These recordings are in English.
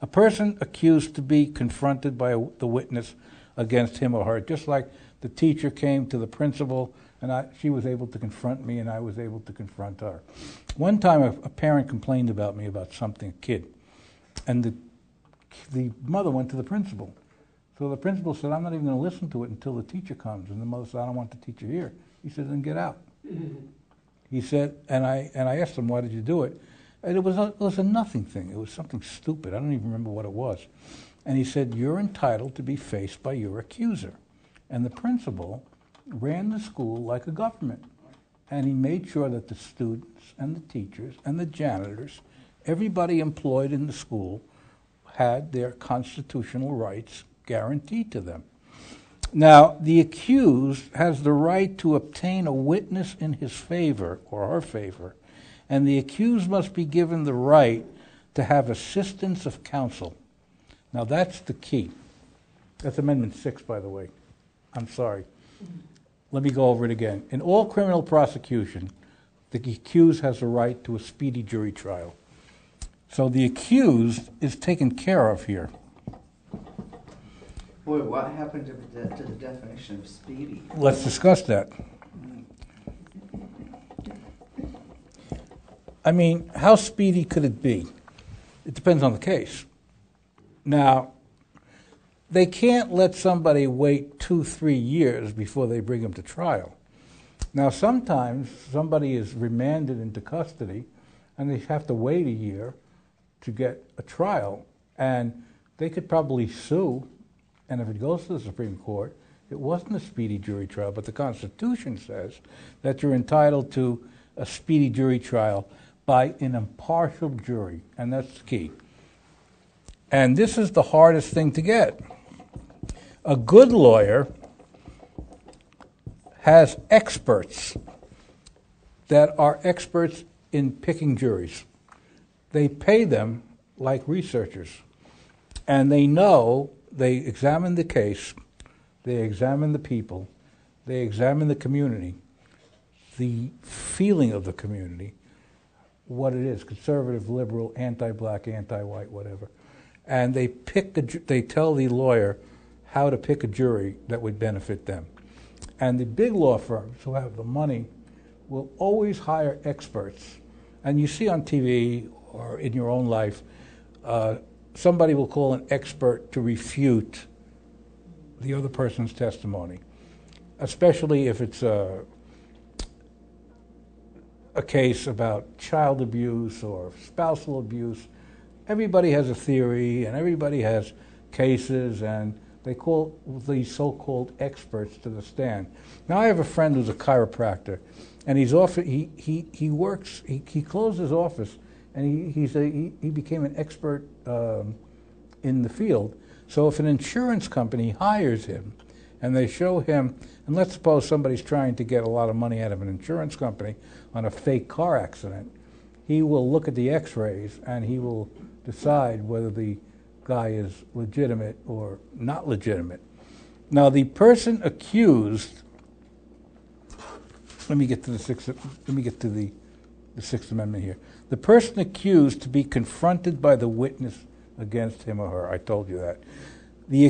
A person accused to be confronted by the witness against him or her, just like the teacher came to the principal and she was able to confront me and I was able to confront her. One time a parent complained about me about something, a kid, and the mother went to the principal. So the principal said, I'm not even going to listen to it until the teacher comes. And the mother said, I don't want the teacher here. He said, then get out. He said, and I asked him, why did you do it? And it was a nothing thing. It was something stupid. I don't even remember what it was. And he said, you're entitled to be faced by your accuser. And the principal ran the school like a government. And he made sure that the students and the teachers and the janitors, everybody employed in the school, had their constitutional rights guaranteed to them. Now, the accused has the right to obtain a witness in his favor or her favor, and the accused must be given the right to have assistance of counsel. Now, that's the key. That's Amendment 6, by the way. I'm sorry. Let me go over it again. In all criminal prosecution, the accused has the right to a speedy jury trial. So the accused is taken care of here. Boy, what happened to the definition of speedy? Let's discuss that. I mean, how speedy could it be? It depends on the case. Now, they can't let somebody wait 2-3 years before they bring them to trial. Now, sometimes somebody is remanded into custody and they have to wait a year to get a trial, and they could probably sue, and if it goes to the Supreme Court, it wasn't a speedy jury trial, but the Constitution says that you're entitled to a speedy jury trial by an impartial jury, and that's the key. And this is the hardest thing to get. A good lawyer has experts that are experts in picking juries. They pay them like researchers, and they know, they examine the case, they examine the people, they examine the community, the feeling of the community, what it is, conservative, liberal, anti-black, anti-white, whatever. And they they tell the lawyer how to pick a jury that would benefit them. And the big law firms who have the money will always hire experts. And you see on TV or in your own life, somebody will call an expert to refute the other person's testimony, especially if it's a case about child abuse or spousal abuse. Everybody has a theory and everybody has cases, and they call these so-called experts to the stand. Now, I have a friend who's a chiropractor, and he closed his office, and he became an expert in the field. So if an insurance company hires him and they show him, and let's suppose somebody's trying to get a lot of money out of an insurance company on a fake car accident, he will look at the x-rays and he will decide whether the guy is legitimate or not legitimate. Now, the person accused, let me get to the Sixth Amendment here. The person accused to be confronted by the witness against him or her. I told you that. The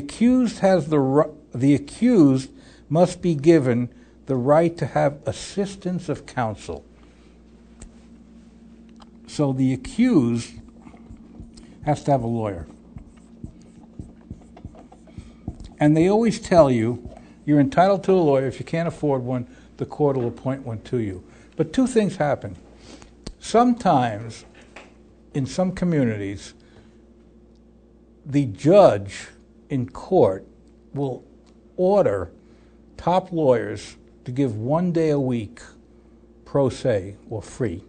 accused must be given the right to have assistance of counsel. So the accused has to have a lawyer. And they always tell you, you're entitled to a lawyer. If you can't afford one, the court will appoint one to you. But two things happen. Sometimes, in some communities, the judge in court will order top lawyers to give 1 day a week pro se or free.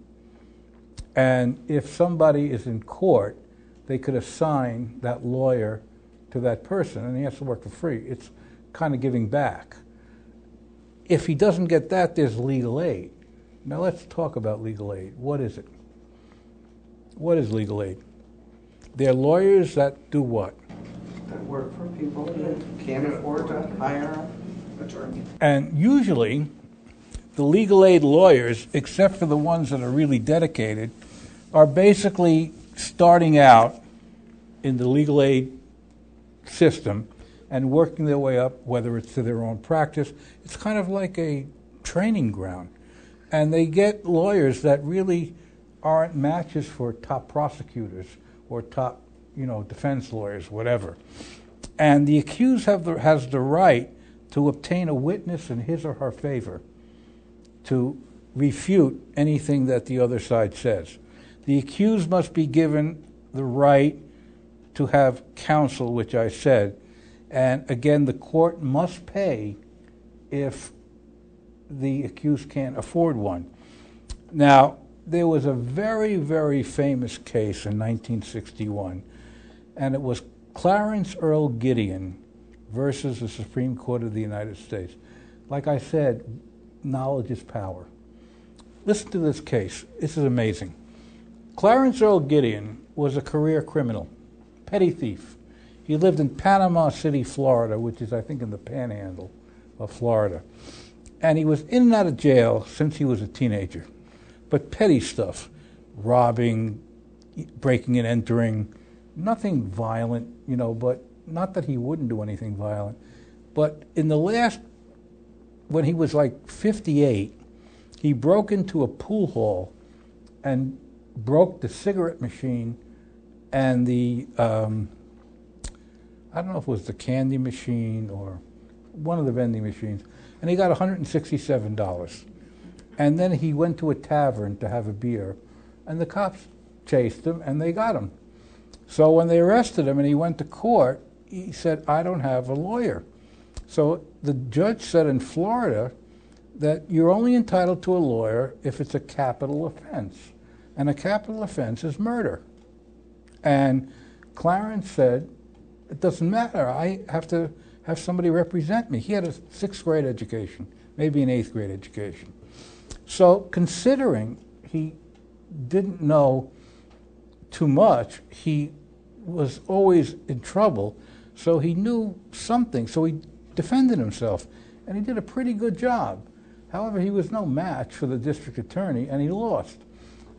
And if somebody is in court, they could assign that lawyer to that person, and he has to work for free. It's kind of giving back. If he doesn't get that, there's legal aid. Now let's talk about legal aid. What is it? What is legal aid? They're lawyers that do what? That work for people that can't afford to hire an attorney. And usually, the legal aid lawyers, except for the ones that are really dedicated, are basically starting out in the legal aid system and working their way up, whether it's to their own practice. It's kind of like a training ground. And they get lawyers that really aren't matches for top prosecutors or top, defense lawyers, whatever. And the accused has the right to obtain a witness in his or her favor to refute anything that the other side says. The accused must be given the right to have counsel, which I said. And again, the court must pay if the accused can't afford one. Now, there was a very, very famous case in 1961, and it was Clarence Earl Gideon versus the Supreme Court of the United States. Like I said, knowledge is power. Listen to this case. This is amazing. Clarence Earl Gideon was a career criminal, petty thief. He lived in Panama City, Florida, which is, I think, in the panhandle of Florida. And he was in and out of jail since he was a teenager. But petty stuff, robbing, breaking and entering, nothing violent, but not that he wouldn't do anything violent. But in the last, when he was like 58, he broke into a pool hall and broke the cigarette machine and the, I don't know if it was the candy machine or one of the vending machines, and he got $167. And then he went to a tavern to have a beer, and the cops chased him, and they got him. So when they arrested him and he went to court, he said, I don't have a lawyer. So the judge said in Florida that you're only entitled to a lawyer if it's a capital offense. And a capital offense is murder. And Clarence said, it doesn't matter. I have to have somebody represent me. He had a 6th grade education, maybe an 8th grade education. So considering he didn't know too much, he was always in trouble, so he knew something, so he defended himself, and he did a pretty good job. However, he was no match for the district attorney, and he lost.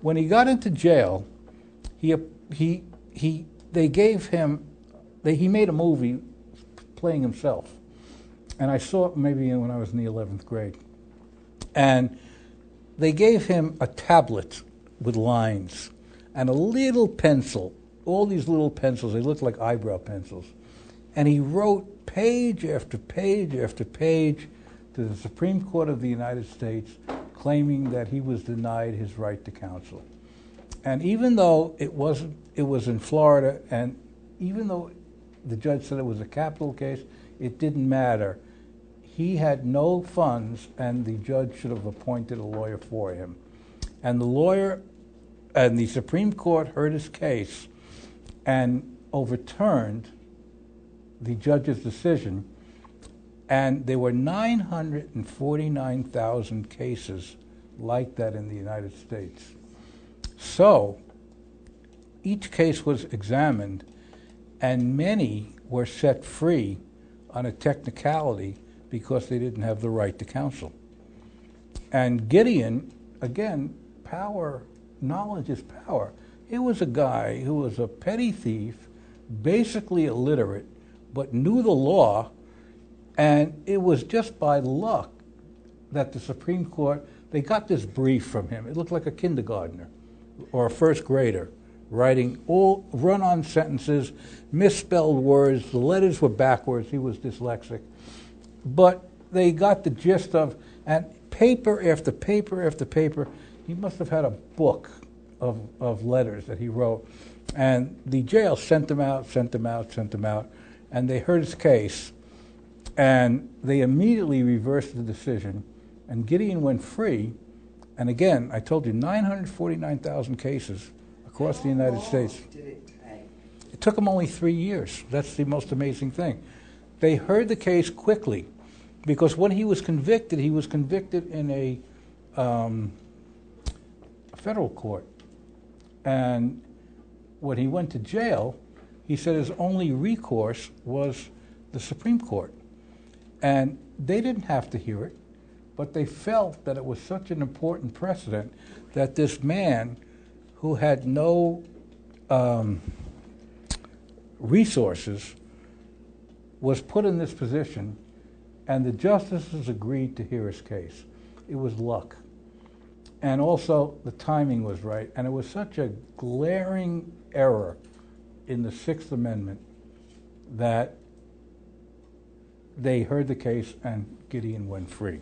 When he got into jail, he made a movie playing himself, and I saw it maybe when I was in the 11th grade. And they gave him a tablet with lines and a little pencil, all these little pencils, they looked like eyebrow pencils. And he wrote page after page after page to the Supreme Court of the United States claiming that he was denied his right to counsel. And even though it was in Florida, and even though the judge said it was a capital case, it didn't matter. He had no funds, and the judge should have appointed a lawyer for him. And the lawyer and the Supreme Court heard his case and overturned the judge's decision, and there were 949,000 cases like that in the United States. So each case was examined, and many were set free on a technicality because they didn't have the right to counsel. And Gideon, again, power, knowledge is power. He was a guy who was a petty thief, basically illiterate, but knew the law, and it was just by luck that the Supreme Court, they got this brief from him. It looked like a kindergartner or a 1st grader writing all run-on sentences, misspelled words, the letters were backwards, he was dyslexic. But they got the gist of, and paper after paper after paper, he must have had a book of letters that he wrote. And the jail sent him out, and they heard his case, and they immediately reversed the decision, and Gideon went free. And again, I told you, 949,000 cases across the United States. Did it take? It took them only 3 years. That's the most amazing thing. They heard the case quickly, because when he was convicted in a federal court. And when he went to jail, he said his only recourse was the Supreme Court. And they didn't have to hear it, but they felt that it was such an important precedent that this man who had no resources, was put in this position, and the justices agreed to hear his case. It was luck. And also, the timing was right. And it was such a glaring error in the Sixth Amendment that they heard the case and Gideon went free.